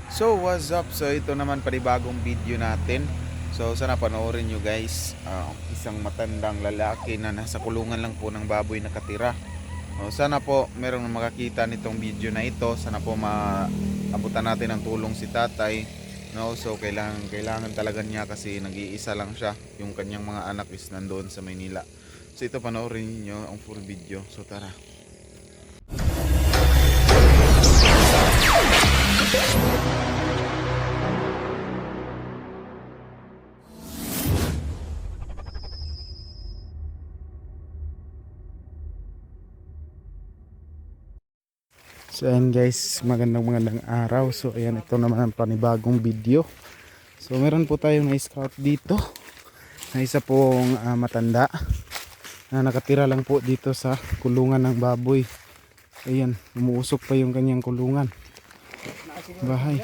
So what's up? So ito naman panibagong video natin. So sana panoorin nyo guys. Isang matandang lalaki na nasa kulungan lang po ng baboy nakatira. Sana po merong makakita nitong video na ito. Sana po maabutan natin ng tulong si tatay. No, so kailangan talaga niya kasi nag-iisa lang siya. Yung kanyang mga anak is nandoon sa Maynila. So ito panoorin niyo ang full video. So tara. So ayan guys, magandang araw. So ayan, ito naman ang panibagong video. So meron po tayong na-scout dito na isa pong matanda na nakatira lang po dito sa kulungan ng baboy. Ayan, umuusok pa yung kanyang kulungan. Bahay.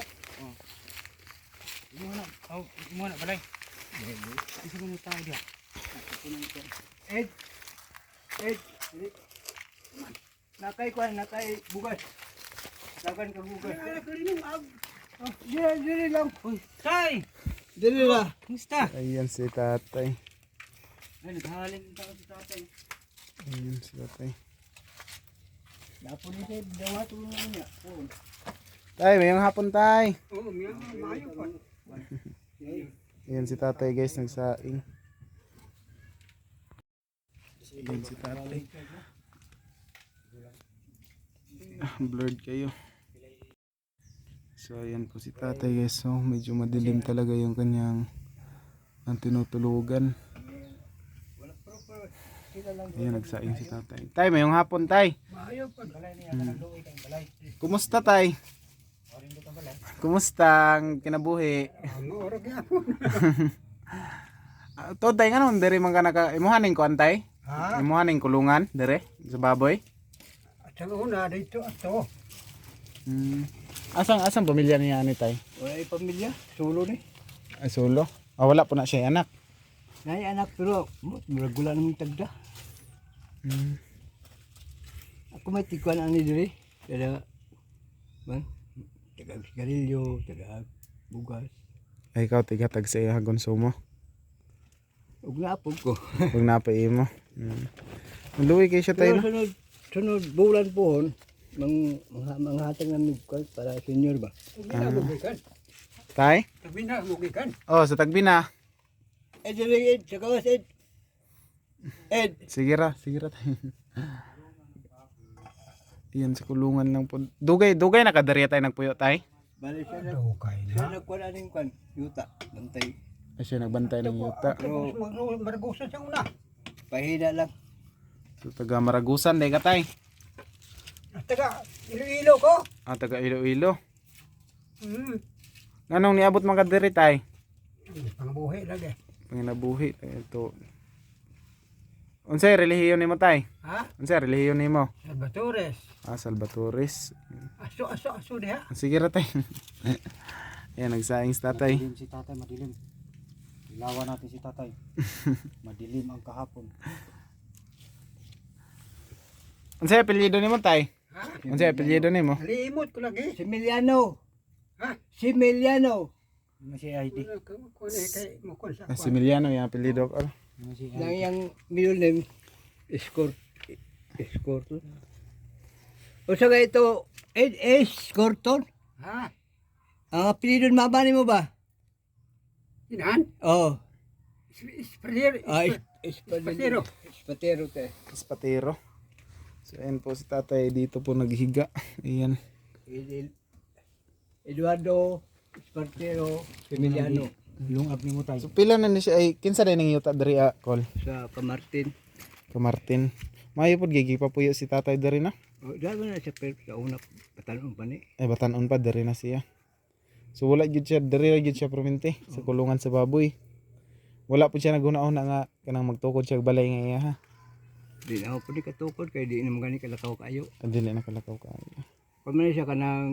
Ed, Ed, nakay kuan, nakay bugas. Lagan ka bugas. Dili lang. Uy, tay. Dili la. Musta? Ayan si tatay. Ay, naghaling ka si tatay. Ayan si tatay. Dapo ni kay dawa tulungan niya. Oo. Tay, mayang hapon tay. Oo, mayo pa. Ayan si tatay guys, nagsaing. Ayan si tatay. Blurred kayo. So ayan po si tatay guys. So medyo madilim talaga yung kanyang ang tinutulugan. Ayan, nagsaing si tatay. Tay, mayong hapon tay. Mayo pa. Kumusta tay? Kumusta ang kinabuhi? Ano ora gyapon? To tay nganon dere man ka naka imuhaning kuan tay? Ha? Imuhaning kulungan dere sa baboy? At sa una dito ato. Asang pamilya niya ni tay? Wala ay pamilya, solo ni. Ay solo. Wala po na siya anak. Nay anak pero murag namang tagda. Ako may tikuan ani diri. Kada man taga sigarilyo, taga bugas. Ay ikaw tigatag sa iya konsumo. Ug naapog ko. Pag napay mo. Maluwi kay siya tayo Pero na. sunod bulan pohon mga hatag na midkol para senior ba. Mugikan. Tay? Tagbina mugikan. Oh, sa Tagbina. Ed sa kawas Ed. Ed. Sige ra tayo. Iyan sa kulungan lang po. Dugay nakadariya tayo nagpuyo tay. Bali siya na. Okay na. Siya nagkuhan aning kwan. Yuta. Bantay. Ay siya nagbantay ng yuta. Pero maragusan siya una. Pahina lang. So taga Maragusan day ka tay. Taga Iloilo ko. Taga Iloilo. Hmm. Nganong niabot man ka diri tay? Pangbuhi lagi. Panginabuhi ito. Unsay relihiyon nimo tay? Ha? Unsay relihiyon nimo? Salvatores. Salvatores. Aso diha. Sige ra tay. Ayan, nagsaing si tatay. Madilim si tatay, madilim. Ilawan natin si tatay. Madilim ang kahapon. Unsay apelyido nimo tay? Ha? Unsay apelyido nimo? Nalimot ko lagi. Similiano. Ha? Similiano. Ano si ID? Si Emiliano yung apelyido ko. Ano si Lang ID? yung middle name. Escort. O sa ito, Ed Escorton. Ha? Ang apelyido ng mama mo ba? Inan? Oo. Espatero. Espatero te. Espatero. So ayan po si tatay dito po naghiga. Ayan. Eduardo Espartero Emiliano Lungag ni mo tayo. So pila na ni siya ay kinsa din ning yuta diri kol. sa Kamartin. Ka Martin. Mayo pod gigi pa puyo si tatay diri na. O dahil na siya pero sa una patanong pa ni. Ay batan-on pa diri na siya. So wala gyud siya diri ra gyud siya permente sa kulungan sa baboy. Wala po siya naguna-una nga kanang magtukod siya og balay nga iya ha. Di na ako pa ni katukod kaya di naman gani kalakaw kayo. Dili na kalakaw ka. Pag man siya kanang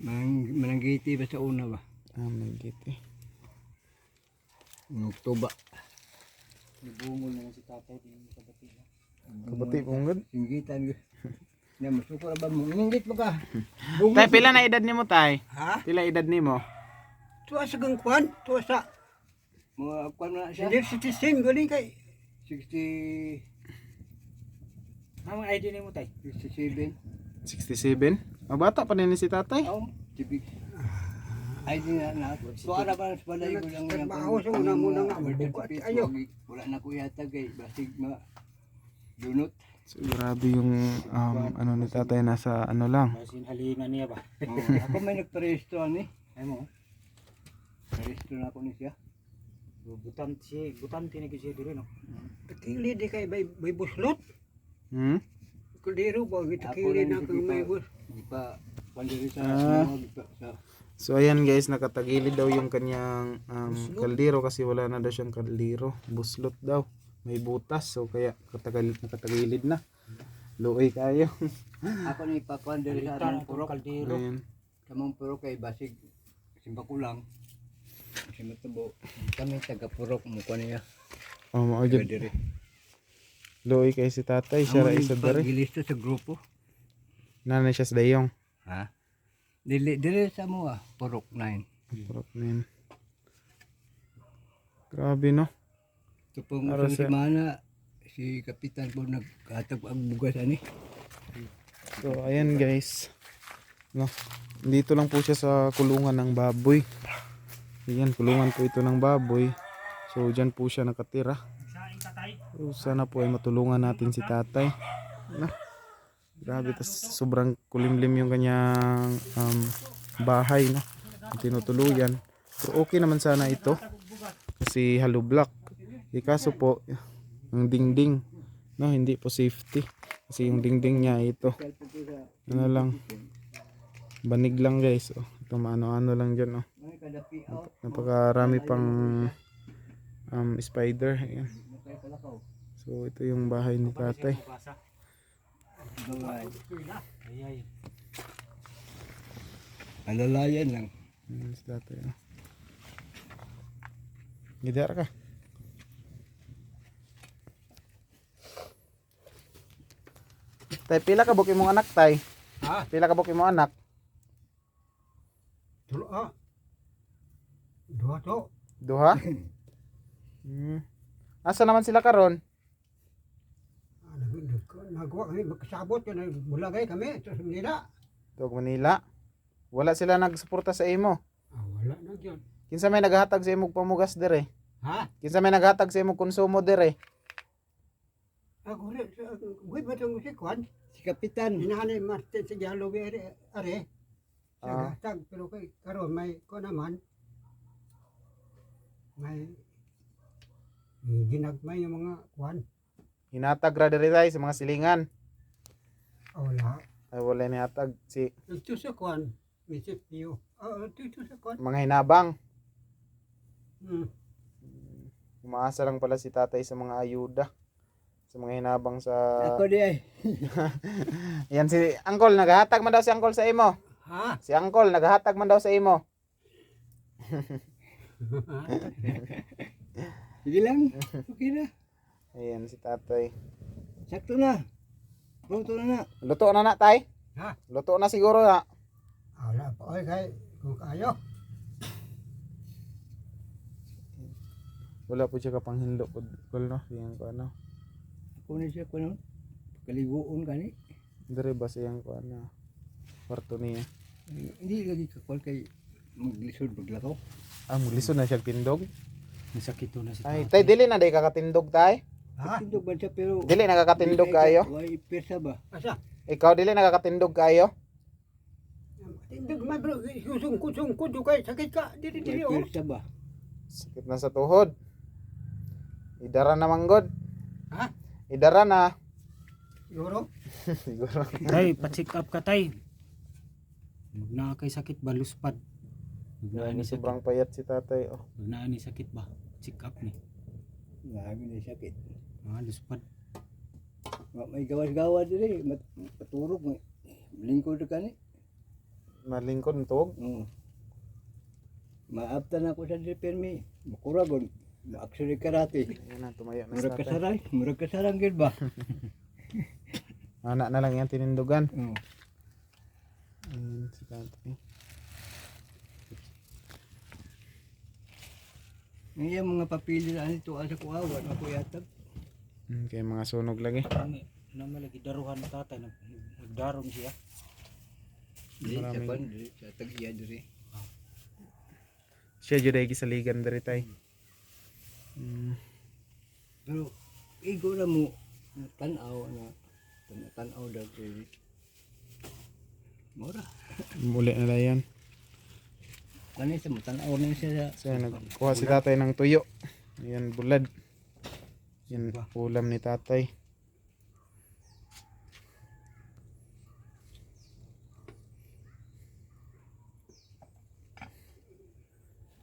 mananggiti ba sa una ba? Magiti. Oktoba. Nabungol na si tatay din sa batila. Kabati po ngad. Singgitan. Na masuko ra ba mo? Iningit mo ka. Tay, pila na edad nimo tay? Ha? Pila edad nimo? Tuwa sa gangkuan, tuwa sa mga kuan na siya. Senior citizen galing kay 60 Ang ID nimo tay. 67. 67? Mabata pa din si tatay. Oh, tibig. Ay di na. Tuwa na ba sa balay ko lang yan. Trabaho sa una-muna nga, mabukat. Ayo. Wala na ko yata kay basig ma dunot. So, grabe yung ano ni tatay, nasa ano lang. Basin halingan niya ba? Oh, ako may nagparehistro ni. Ay mo. Parehistro na ako ni siya. Butan tinigi siya diri no. Takili di kay may buslot. Hmm? Kaldero ba takili na kung may bus. Di pa pandiri sa sa So ayan guys, nakatagilid daw yung kanyang kaldero kasi wala na daw siyang kaldero. Buslot daw. May butas, so kaya nakatagilid na. Luoy kayo. ako ni pakuan diri sa among purok. Kaldero. Ayan. Kamong purok kay basig simba ko lang. Kasi matubo. Kami taga purok mo ko niya. Oh, maagad. Diri. Luoy kay si tatay, siya ra isa diri. Gilista sa grupo. Nanay siya sa dayong. Ha? Dili sa mo purok 9. Purok na yun. Grabe no. Ito pong Para isang sa- semana, si Kapitan po nagkatag ang bugas ani. So ayan guys. No. Dito lang po siya sa kulungan ng baboy. Ayan, kulungan po ito ng baboy. So dyan po siya nakatira. So, sana po ay matulungan natin si tatay. No. Grabe, tas sobrang kulimlim yung kanyang bahay, no. Tinutuluyan. Pero okay naman sana ito. Kasi hollow block. Kaso po, yung dingding, no, hindi po safety. Kasi yung dingding niya ito. Ano lang. Banig lang guys. Oh, ito maano-ano lang dyan. Oh. Napakarami pang spider. Ayan. So ito yung bahay ni tatay. Ay. Alalayan lang. Ayan si tatay. Oh. Gidar ka. Tay, pila ka buki mong anak, tay? Ha? Pila ka buki mong anak? Tulo Dua to. Duha? Asa naman sila karon? Nagawa kami magkasabot na bulagay kami sa Manila. Tug Manila. Wala sila nagsuporta sa imo. Wala na yun. Kinsa may naghatag sa imong pamugas dire? Ha? Kinsa may naghatag sa imong konsumo dire? Ako rin, buhay ba itong si Kwan? Si Kapitan. Hinahanay Martin sa Jalobe are. Ah. Sa gatag, pero kay karon may ko naman. May ginagmay yung mga Kwan. Hinatag ra diri tay sa mga silingan. Wala. Ay wala ni hatag si Ito sa Kwan. Misip niyo. Ito sa Kwan. mga hinabang. Hmm. Umaasa lang pala si tatay sa mga ayuda. Sa mga hinabang sa Ako di ay. Yan si Uncle, naghahatag man daw si Uncle sa imo. Ha? Si Uncle naghahatag man daw sa imo. Sige lang. Okay na. Ayan si tatay. Sakto na. Pronto na na. Luto na na tay? Ha? Luto na siguro na. Wala pa. Oy, kay kung kayo. Wala po siya kapanghinlo po no. Siyang ko ano. Ako na siya kuno. Kaliguon kani. Dire ba siyang ko ano. Kwarto niya. Hindi lagi kakuan kay maglisod maglakaw. Mulisod na siya tindog. Nasakit to na si Ay, tatay. tay dili na day kakatindog tay. Ha? Tindog ba siya pero Dili nakakatindog kayo. Why persa ba? Asa? Ikaw dili nakakatindog kayo. Tindag man bro. Susungkod kay sakit ka. Dili Why oh. persa ba? Sakit na sa tuhod. Idara na manggod. Ha? Idara na. Siguro? Siguro. Tay, pa-check up ka tay. Magna kay sakit ba luspad? Magna ni sakit. Sobrang payat si tatay. Oh. Magna ni sakit ba? Check up ni. Grabe na sakit. Luspad. May gawas-gawas diri, paturog may lingkod ka ni. Malingkod ng tuog. Maaptan ako sa permi. Makuragon. Actually karate. Ayan na, tumayo na si Murag tatay. kasarang, murag kasarang gid ba? Anak na lang yan tinindugan. Oo. Ayan, si tatay. Ngayon mga papili na ito asa ko awan ako yatag. Kaya mga sunog lagi. Namalagi daruhan ng tatay. Nagdarong siya. Di sa Maraming- pan di sa tag-iya diri. Siya jud ay gisaligan diri tay. Pero igo na mo tan-aw na tan-aw daw diri. Mura. Muli na yan. Kani sa mo tan-aw na siya. So nagkuha si tatay ng tuyo. Ayan bulad. Yan ulam ni tatay.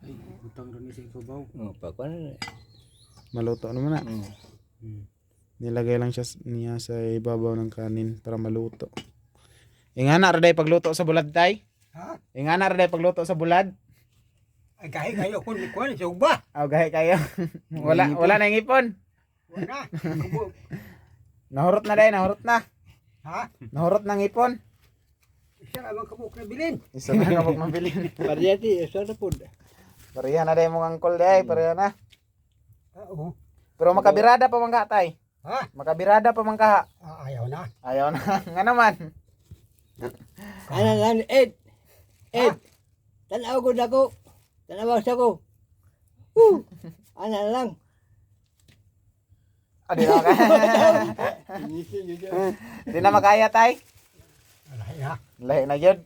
Ay, utang rin sa ibabaw. Oh, pa kan. Maluto naman na. Hmm. Nilagay lang niya sa ibabaw ng kanin para maluto. Ingana ra day pagluto sa bulad tay? Ha? Ingana ra day pagluto sa bulad? Ay kahit kayo kun sa uba. Aw gahi kayo. wala na ngipon. Wala. Nahurot na day, nahurot na. Ha? Nahurot na ngipon. Isa ka bang kabuk na bilin. Isa na kabog mabili. Pariyati sa pud. Pareha na day mong angkol day, pareha na. Oo. Pero makabirada pa man ka tay. Ha? Makabirada pa man ka. Ayaw na. Ayaw na. Nga naman. Ana Ed. Ed. Tan-aw ko dako. Tan-aw sa ko. Ana lang. Di na makaya. Di na makaya tay. Alay na. Lahi na yun.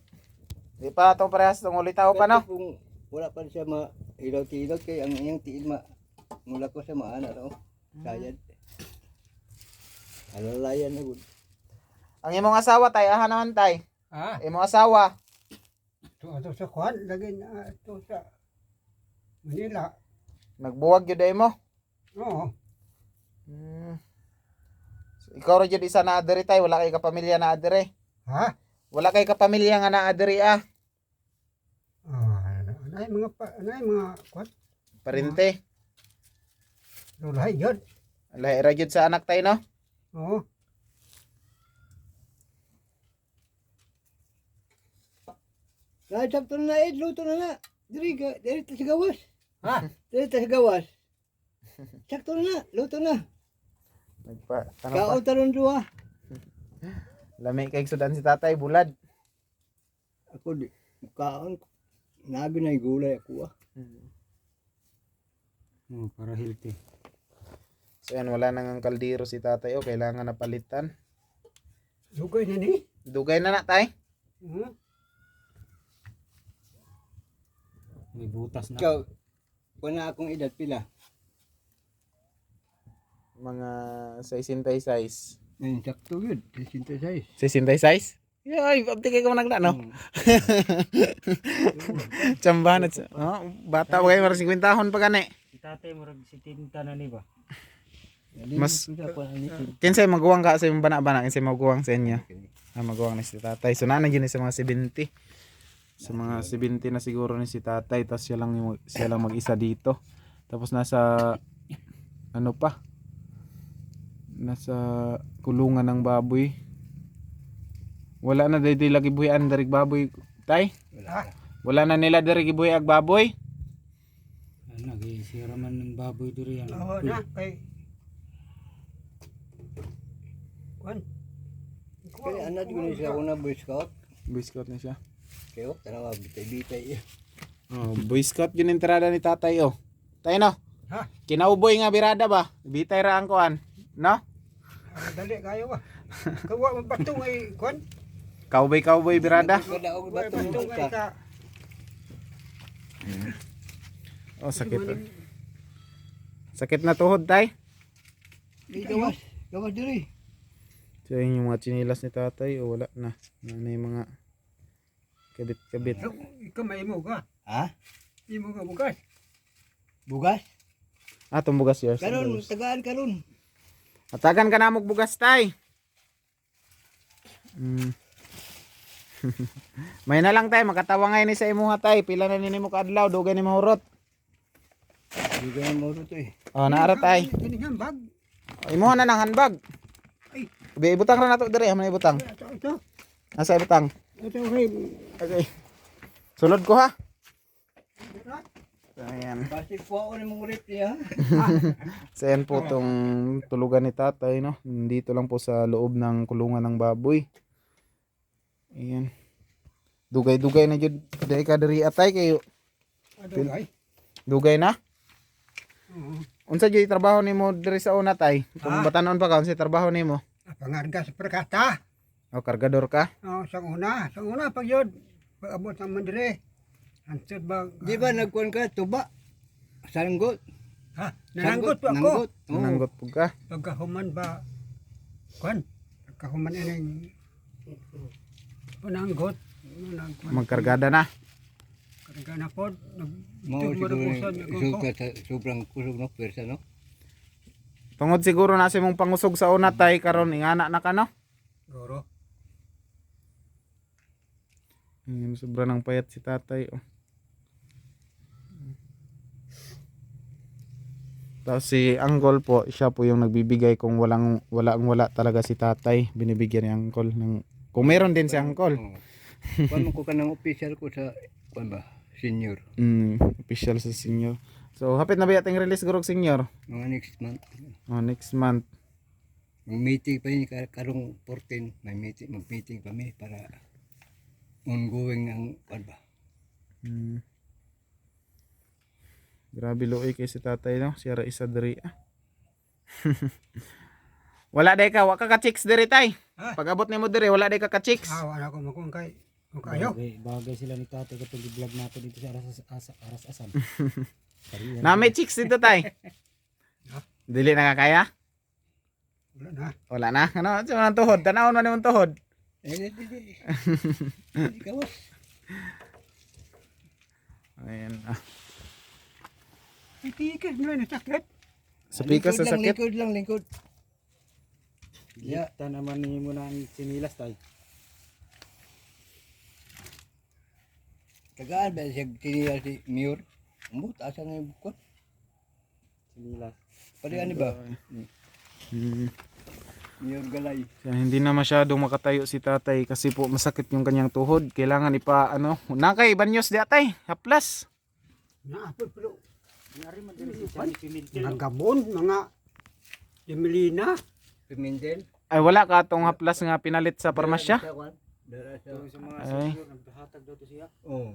Di pa itong parehas itong ulitaw pa no? Kung wala pa siya ma-ilaw-tilaw kay ang iyang tiil mula ko sa maana raw. Sayad. Alalayan na gud. Ang imong asawa tay, aha naman tay. Ha? Imong asawa. Ito sa kwan. Lagi na ito sa Manila. Nagbuwag yun day mo. Oo. So, ikaw rin yun isa na adiri tay, wala kay kapamilya na adiri. Ha? Wala kay kapamilya nga na adiri ah. Anay mga kwan. Parinte. Lulay yun. Lahi ra yun sa anak tay no? Oo. Kahit sakto na Ed, luto na na. Diri ta sa gawas. Ha? Diri ta sa gawas. Sakto na, luto na. Nagpa, ano pa? Kaon taron duha. Lami kay sudan si tatay, bulad. Ako di kaon nabi na gulay ako ah. Para healthy. So yan, wala nang ang kaldero si tatay o, kailangan na palitan. Lugay na ni. Dugay na na tay. May butas na. Ikaw, wala akong edad pila. Mga 66. Ngayon sakto yun, 66. 66? Ay, abdi kay ko nagda no. Chambahan at bata ba kayo marang 50 tahon pa gani. Si tatay murag si tinta na ni ba? Mas- Kinsay maguwang ka sa imong bana-bana, kinsay maguwang sa inyo. Maguwang na si tatay. So na gyud sa mga 70. Sa mga 70 na siguro ni si tatay, tapos siya lang mag-isa dito. Tapos nasa ano pa? Nasa kulungan ng baboy. Wala na day lagi buhian darig baboy tay. Wala na nila darig buhi ag baboy. Nag-iisira man ng baboy diri yan. Oo na. Kay kwan. Kaya anak ko ni siya una Boy Scout. Boy Scout na siya. Kayo, tanawa bitay-bitay. Oh, Boy Scout yun entrada ni tatay oh. Tay no. Ha? Kinauboy nga birada ba? Bitay ra ang kuan, no? Dali kayo ba? Kawa mo batong ay kwan. Cowboy birada. Kadaog Kawa ba batong ay ka. Oh, sakit. Sakit na tuhod tay. Gawas, gawas diri. So yun yung mga chinilas ni tatay o wala na. Nanay mga kabit-kabit. Ikaw may imo ka. Ha? Imo ka bukas. Bugas? Ah, itong bugas yours. Karon, tagaan karon. Atagan ka na mong bugas tay. May na lang tay, makatawa ngayon ni sa imuha tay. Pila na nini mo kaadlaw, dugay ni mahurot. Bigyan mo ro to eh. Oh, naara tay. Kini nga bag. Imuha na ng handbag. Ay, Ibutang ra nato dire, man ibutang. Ito. Asa ibutang? Ito kay. Okay. Sulod ko ha. Ayan. Basi po ako ni mong rip niya. So ayan po tong tulugan ni tatay, no? Dito lang po sa loob ng kulungan ng baboy. Ayan. Dugay-dugay na jud dai ka diri atay kayo. Ito kay. Dugay na. Oo. Unsa jud trabaho nimo diri sa una tay? Kung batanon pa ka unsa trabaho nimo? Pangarga sa perkata. O kargador ka? Oh, sa una pag yun. Pag abot ng mandire. Ansod ba? Di ba nagkuhan ka, tuba? Sanggot. Ha? Nananggot po ako. Nanggot. Oo. Nananggot pug ka. Pagkahuman ba? Kuan? Pagkahuman ining pananggot. Magkargada na. Karga na po. Mao siguro sobrang kusog no, persa no? Tungod siguro na si mong pangusog sa una tay karon ingana na ka no? Goro. Ayan, sobra ng payat si tatay. Oh. Tapos si Anggol po, siya po yung nagbibigay kung wala talaga si tatay. Binibigyan ni Anggol ng kung meron din si Anggol. Kuan mo ko ka ng official ko sa kuan ba? Senior. Official sa senior. So hapit na ba yating release gurog senior? Mga next month. Oh, next month. Mag-meeting pa yun karong 14. Mag-meeting kami para ongoing ang kuan ba? Grabe luoy kay si tatay no. Siya ra isa diri. Wala day ka, wa ka ka-chicks diri tay. Pag abot nimo diri wala day ka ka-chicks. Wala ko makung kay. Kung kayo. Bagay sila ni tatay kapag i-vlog natin dito sa Aras-Asam. Na may chicks dito tay. Dili na ka kaya? Wala na. Wala na. Ano, sa mga tuhod, tanawon man imong tuhod. Di. Kawas. Ayan. Titikas mo na sakit. Sa pikas sa sakit. Lingkod. Ya, ta naman ni mo na ang sinilas tay. Tagaan ba siya tinira si Mayor? Umot, asa na yung bukod? Sinilas. Pari ano ba? Hmm. Mayor Galay. Kaya hindi na masyadong makatayo si tatay kasi po masakit yung kanyang tuhod. Kailangan nakay banyos di atay. Haplas. Naapot pero. Yari man diri si Johnny Pimentel. Mga gamon, mga Jemelina. Pimentel. Ay wala ka atong haplas nga pinalit sa parmasya. Dara sa Sa mga Ay. senior naghatag daw to siya. Oh.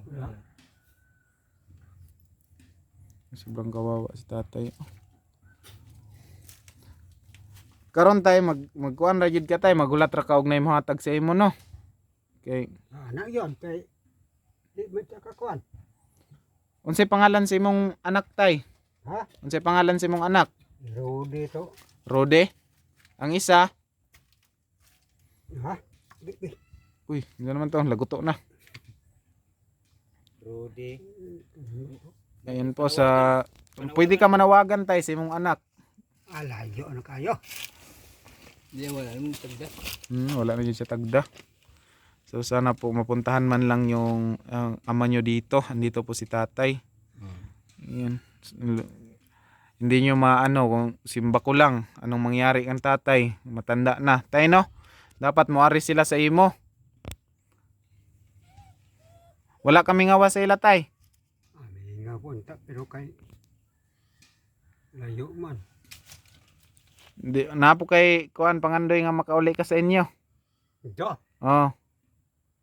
Sobrang kawawa si tatay. Karon tay magkuan ra jud ka tay magulat ra ka og nay mohatag sa imo no. Okay. Anak yon kay. Di mo kakuan. Unsay pangalan sa imong anak tay? Ha? Unsay pangalan sa imong anak? Rode to. Rode. Ang isa, Ha? Di. uy, hindi naman to, laguto na. Rudy. Ayun po sa pwede ka manawagan tay sa imong anak. Alayo ano kayo? Di wala nang tagda. Wala na yun siya tagda. So sana po mapuntahan man lang yung ama nyo dito. Andito po si tatay. Ayan. Hindi nyo maano kung simba ko lang anong mangyari ang tatay. Matanda na. Tay no? Dapat moari sila sa imo. Wala kami ngawa sa ila tay. Ami nga punta pero kay layo man. Hindi, napo kay kuan pangandoy nga makauli ka sa inyo. Ito. Oh.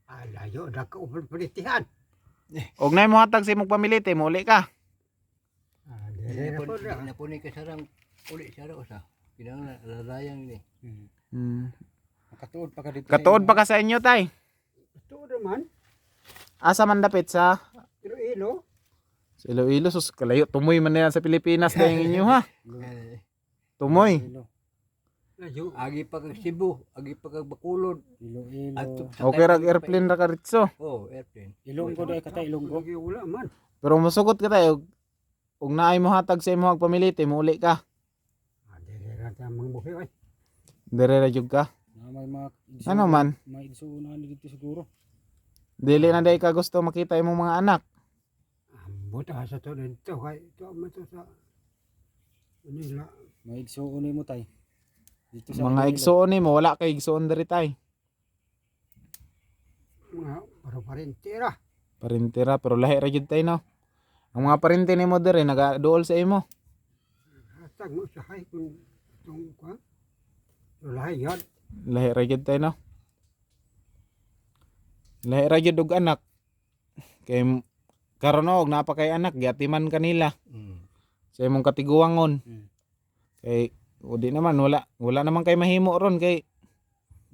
Alayo na ka upalitihan. Og nay mo hatag sa imong pamilya mo uli ka. Napuni ka sarang uli siya raw sa. Pinang lalayang ni. Makatuod pa ka dito. Katuod pa ka sa inyo tay. Ito naman. Asa man dapit sa Iloilo. sa Iloilo sus kalayo tumoy man na yan sa Pilipinas dahil inyo ha. Tumoy. Layo. Agi pa kag Cebu, agi pa kag Bacolod. Iloilo. Okay ra airplane ra ka ritso. Oh, airplane. Ilonggo daw katay Ilonggo. Lagi wala man. Pero musugot ka tayo. Ug naay mo hatag sa imong pamilya mo uli ka. Dere ra ta mga buhi ay. Dire ra jud ka. Na may mga Ano man? may igsuunan dito siguro. Dili na day ka gusto makita imong mga anak. Ambot sa to dito kay to man to sa Manila. May igsuunay mo tay. Dito sa Mga Iloilo. igsoon nimo, wala kay igsoon diri tay. Mga paro-parintira. Parintira pero lahi ra gyud tay no. Ang mga parente nimo diri nagaduol sa imo. Hatag mo sa hay kung itong kwa. Lahi yan. Lahi ra gyud tay no. Lahi ra gyud og anak. Kay karon og napakay anak giatiman kanila sa imong katiguangon. Mm. Kay o di naman wala naman kay mahimo ron kay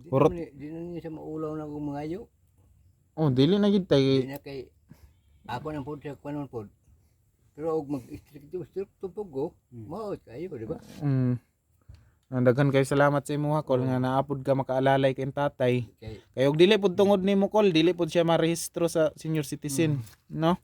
Urot. Di na niya sa maulaw na kong mga ayo. oh dili na gyud Di tay. na kay ako nang po sa kanon po. Pero og mag-stricto tupog ko, mao kayo, di ba? Daghan kay salamat sa imo ha kol nga naapod ka makaalalay kay tatay. Kay Kay og dili pud tungod nimo kol, dili pud siya marehistro sa senior citizen, no?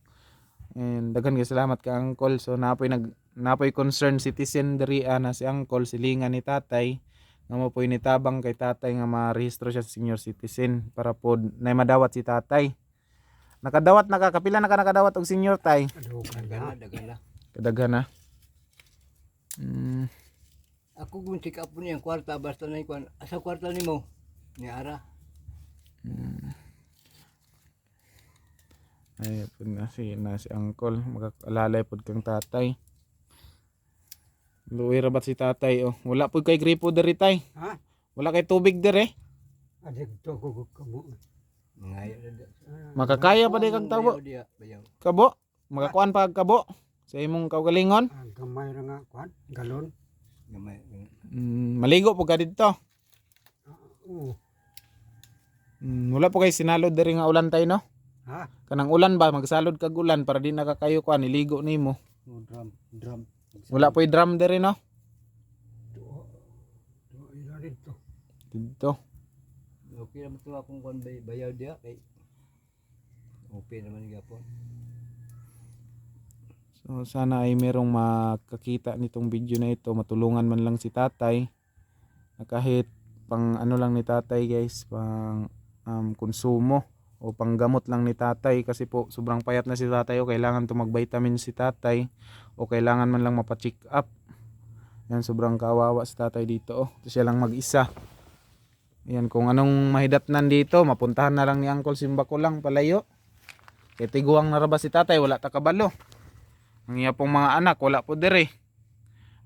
And daghan kay salamat ka angkol. So napoy concerned citizen diri na si angkol silingan ni tatay nga mo poy nitabang kay tatay nga marehistro siya sa senior citizen para pod nay madawat si tatay. Nakadawat nakakapila na ka nakadawat og senior tay. dagan na. Kadaghan na. Ako kung check up po niyang kwarta basta na ikuan. Asa kwarta nimo? Ni ara. Ay pud na si angkol makaalalay pod kang tatay. Luoy ra bat si tatay oh. Wala pud kay gripo diri tay. Ha? Wala kay tubig diri. Adig to ko kamo. Ngayo na. Makakaya pa di kag tabo. Bayaw. Kabo. Makakuan pa kag kabo sa imong kaugalingon. Gamay ra nga kwan. Galon. Gamay. Maligo po ka dito. Oo. Wala po kay sinalod diri nga ulan tay no. Ha? Kanang ulan ba magsalod kag ulan para di nakakayo kuan iligo nimo. Oh, drum. Wala po drum diri no. Ila dito. Dito. Okay naman ito akong kwan bayaw dia kay okay naman gapon. So sana ay merong makakita nitong video na ito, matulungan man lang si tatay. Na kahit pang ano lang ni tatay guys, pang konsumo o panggamot lang ni tatay kasi po sobrang payat na si tatay o kailangan to mag-vitamin si tatay o kailangan man lang mapa-check up. Yan sobrang kawawa si tatay dito oh. Ito siya lang mag-isa. Yan kung anong mahidatnan dito, mapuntahan na lang ni Uncle Simba ko lang palayo. Kaya tiguang na ra ba si tatay, wala ta kabalo. Ang iya pong mga anak, wala po diri.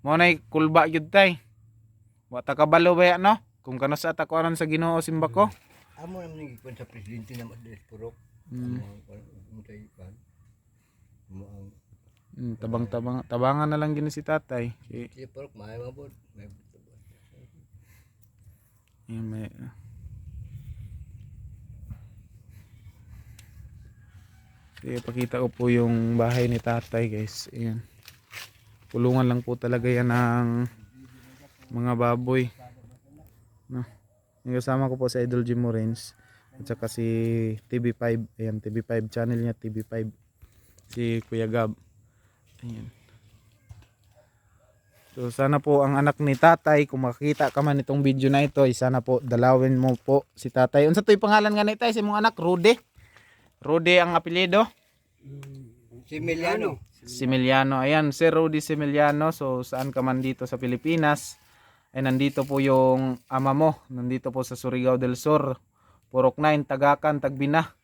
Mo nay kulba gyud tay. Wa ta kabalo ba no? Kung kano sa atakuanan sa Ginoo Simba ko. Amo naman yung ikon sa presidente na Madres Purok. Mutay kan. Mo ang Tabangan na lang gini si tatay. si Purok may mabot. May May pakita ko po yung bahay ni tatay guys. Ayan. Kulungan lang po talaga yan ng mga baboy. No. Yung kasama ko po sa Idol Jim Morens at saka si TV5. Ayan, TV5 channel niya, TV5. Si Kuya Gab. Ayan. So sana po ang anak ni tatay, kung makakita ka man itong video na ito, sana po dalawin mo po si tatay. Unsa to'y pangalan nga ni tay sa imong anak? Rudy? Rudy ang apelyido? Similiano. Similiano. Ayan, si Rudy Similiano. So saan ka man dito sa Pilipinas, ay nandito po yung ama mo. Nandito po sa Surigao del Sur. Purok 9, Tagakan, Tagbina.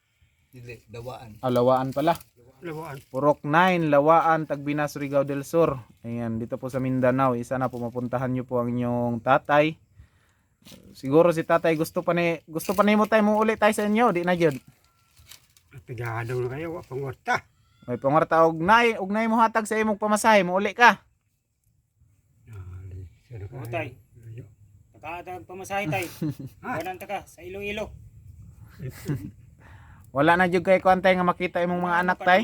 Dili dawaan. Lawaan pala. Lawaan. Purok 9, Lawaan, Tagbina, Surigao del Sur. Ayan, dito po sa Mindanao. Isa na po mapuntahan nyo po ang inyong tatay. Siguro si tatay gusto pa ni mo tayo mo ulit tayo sa inyo. Di na yun. Pigado na kayo. Pangorta. May pangarta ugnay mo hatag sa imong pamasahe mo uli ka. Tay. Taka pamasahe tay. Wanan taka sa Iloilo. Wala na jud kay kwantay nga makita imong mga anak tay.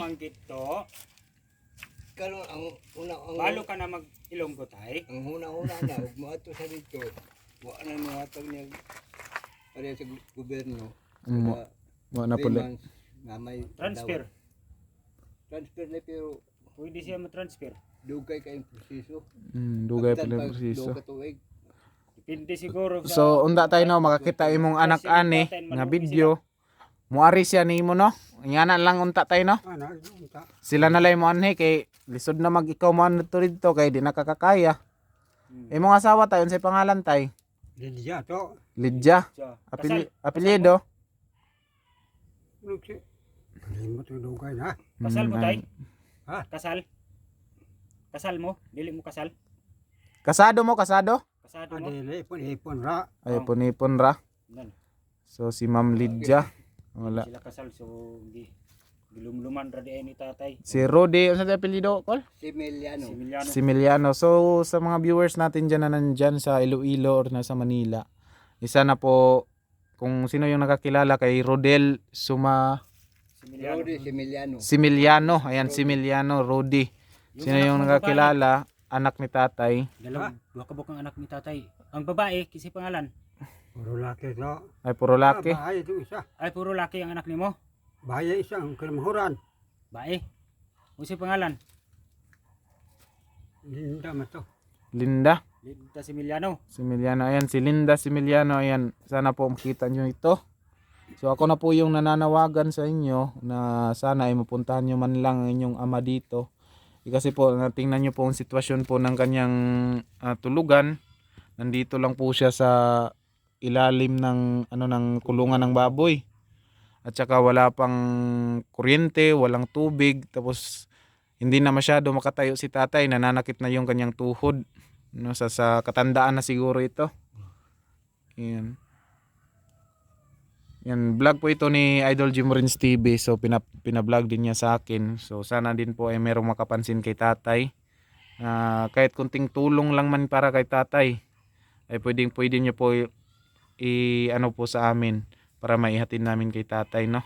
Karon ang una Balo ka na mag Ilonggo tay. ang una na ug moadto sa dito. Wa na mo atong niya para sa gobyerno. Wa na pala. Na may Transfer. Transfer na pero Pwede siya ma-transfer. dugay kay proseso. Dugay pala yung proseso. Duga tuig. Depende siguro sa So unda tayo no makakita imong anak ani nga video. Muari siya nimo no. Ngana lang unta tayo no. Ana, unta. Sila na lay mo anhi kay lisod na mag ikaw man dito kay di nakakakaya. Imong asawa tayo unsay pangalan tay? Lydia to. Lydia. Siya. Apelyido? Ano siya? Kalin mo ito dugay na. Kasal mo, tay? Ha? Kasal? Kasal mo? Dili mo kasal? Kasado mo, kasado? Kasado mo? Adili, ipon ra. Ay, Oh. punipon ra. Nan. So, si Ma'am Lydia. Wala. Sila kasal so gilumluman ra di ni tatay. Si Rudy, ano sa apelyido, Col? Si Meliano. Si Emiliano. Si Miliano. So, sa mga viewers natin dyan na nandyan sa Iloilo or nasa Manila, isa na po, kung sino yung nakakilala kay Rodel Si Emiliano. Rodi, si Meliano. Similiano. Ayan, Similiano, Rudy. Sino anak yung mong nakakilala? Anak ni tatay. babae. Dua ka bukang anak ni tatay. Ang babae, kisi pangalan? Puro laki to. Ay, puro laki. Bahay ito isa. Ay, puro laki ang anak nimo. Bahay isang kinamahuran. Bae. Usi pangalan? Linda man to. Linda. Linda si Emiliano. Similiano. Ayan, si Linda Similiano. Ayan, sana po makita nyo ito. So, ako na po yung nananawagan sa inyo na sana ay mapuntahan nyo man lang ang inyong ama dito. Kasi po, tingnan nyo po ang sitwasyon po ng kanyang tulugan. Nandito lang po siya sa ilalim ng ng kulungan ng baboy. At saka wala pang kuryente, walang tubig, tapos hindi na masyado makatayo si tatay, nananakit na yung kanyang tuhod. No, sa katandaan na siguro ito. Yan. Yan, vlog po ito ni Idol Jimorins TV. So pina-vlog din niya sa akin. So sana din po ay merong makapansin kay tatay. Kahit kunting tulong lang man para kay tatay, ay pwede niyo po po sa amin para maihatid namin kay tatay, no?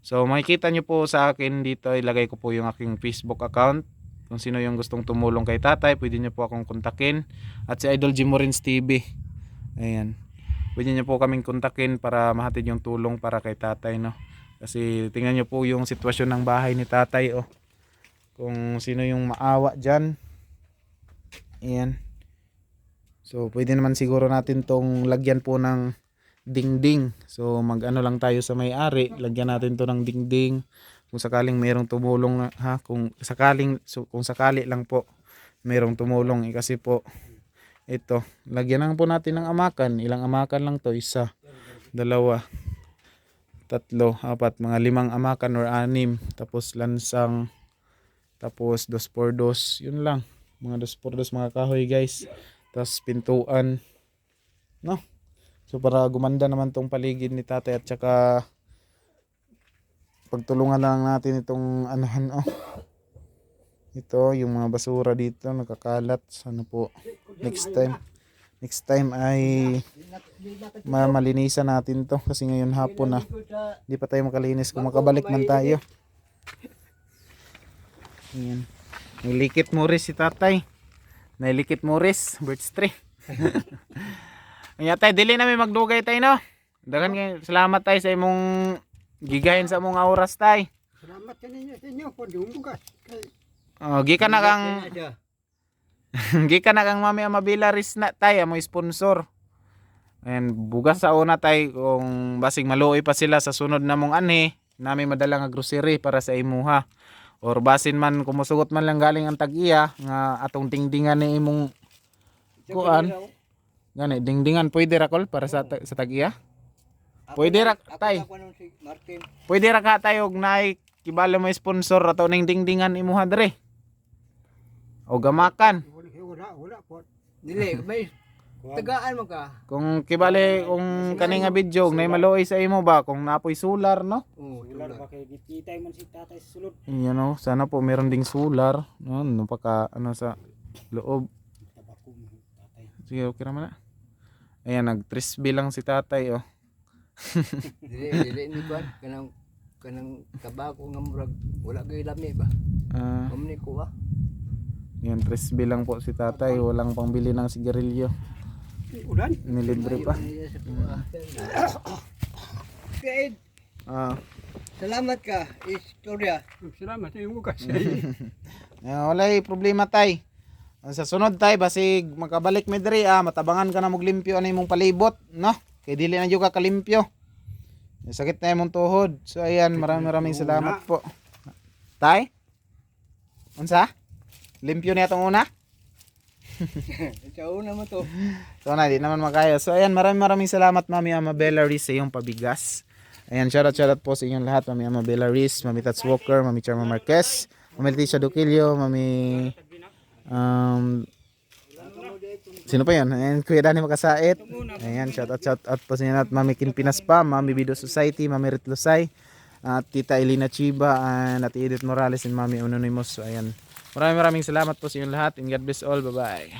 So makikita nyo po sa akin dito, ilagay ko po yung aking Facebook account. Kung sino yung gustong tumulong kay tatay, pwede nyo po akong kontakin. At si Idol Jimorins TV, ayan, pwede nyo po kaming kontakin para mahatid yung tulong para kay tatay, no? Kasi tingnan nyo po yung sitwasyon ng bahay ni tatay, oh. Kung sino yung maawa dyan, ayan. So pwede naman siguro natin tong lagyan po ng dingding. So mag-ano lang tayo sa may-ari, lagyan natin to ng dingding. Kung sakaling mayroong tumulong kung sakali lang po mayroong tumulong, kasi po ito, lagyan lang po natin ng amakan. Ilang amakan lang to? 1, 2, 3, 4, mga 5 amakan or 6. Tapos lansang, tapos 2x2, yun lang, mga 2x2 mga kahoy, guys. Tapos pintuan, no? So para gumanda naman tong paligid ni tatay, at saka pagtulungan lang natin itong ito, yung mga basura dito nakakalat. Sana po next time ay malinisan natin to, kasi ngayon hapon na hindi pa tayo makalinis. Kung makabalik man tayo. Ayan. Nilikit Morris si tatay. Nilikit Morris, birds tree. Anya tay, dili na may magdugay tay, no? Dagan kay salamat tay sa imong gigahin sa among oras tay. Salamat sa inyo po yung bugas. Gikan na kang gikan na kang Mami Amabilaris na tay, amo sponsor. And bugas sa una tay, kung basig maluoy pa sila sa sunod namong nami madala nga grocery para sa imuha. Or basin man kumusugot man lang galing ang tag-iya nga atong dingdingan ni imong kuan. Gani dingdingan pwede ra Kol para sa tag-iya? Pwede ra tay. Pwede ra ka tayo og naay kibalo mo sponsor ato ning dingdingan imuha dre. O gamakan. Wala po. Dili, may tagaan mo ka. Kung kibali kung kani nga video nay maluoy sa imo ba kung napoy solar, no? Oo, Solar ba kay gititay man si tatay sa sulod. Yan, no, sana po meron ding solar, no, paka sa loob. Tabako mo tatay. Sige, okay naman na. Ayan, nag-trisby lang si tatay, oh. Dili ni kuan kanang tabako nga murag wala gay lami ba? Omni ko Yan, trisby lang po si tatay, walang pangbili ng sigarilyo. Ulan. Nilibre pa. Kaid, salamat ka, istorya. Salamat sa inyo bugas. Walay problema tay. Sa sunod tay, basig makabalik mi diri, matabangan ka na moglimpyo ani mong palibot, no? Kay dili na jud ka kalimpyo. Sakit na imong tuhod. So ayan, maraming salamat po. Tay? Unsa? Limpyo niya itong una? Sa una mo to. So na, di naman makaya. So ayan, maraming salamat Mami Amabella Riz sa iyong pabigas. Ayan, shoutout po sa inyong lahat. Mami Amabella Riz, Mami Tats Walker, Mami Charma Marquez, Mami Leticia Duquilio, Mami sino pa yun? Ayan, Kuya Danny Makasait. Ayan, shoutout po sa inyo lahat. Mami Kinpinas pa, Mami Bido Society, Mami Ritlusay, at Tita Elena Chiba, and at Edith Morales and Mami Anonymous. So ayan, maraming salamat po sa inyong lahat, and God bless all. Bye bye.